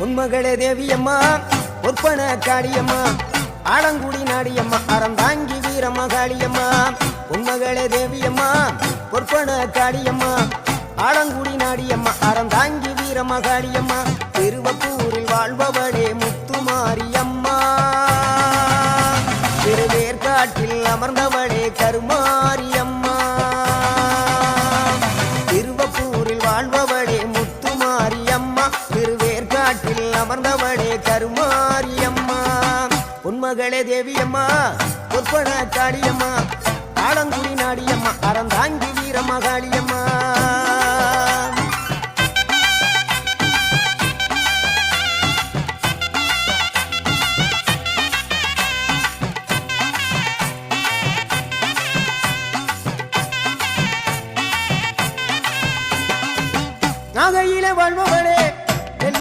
உன்மகளே தேவியம்மா பொற்பன காளியம்மா ஆலங்குடி நாடியம்மா அறந்தாங்கி வீரமகாளியம்மா உன்மகளே தேவியம்மா பொற்பன காளியம்மா ஆலங்குடி நாடியம்மா அறந்தாங்கி வீரமகாளியம்மா திருவப்பூரில் வாழ்பவளே முத்துமாரியம்மா திருவேற்காட்டில் அமர்ந்தவளே கருமாரியம்மா திருவப்பூரில் வாழ்பவளே முத்துமாரியம்மா திருவேற்காட்டில் அமர்ந்தவளே கருமாரியம்மா உன்மகளே தேவியம்மா பொற்பன காளியம்மா ஆலங்குடி நாடியம்மா அறந்தாங்கி வீரமகாளியம்மா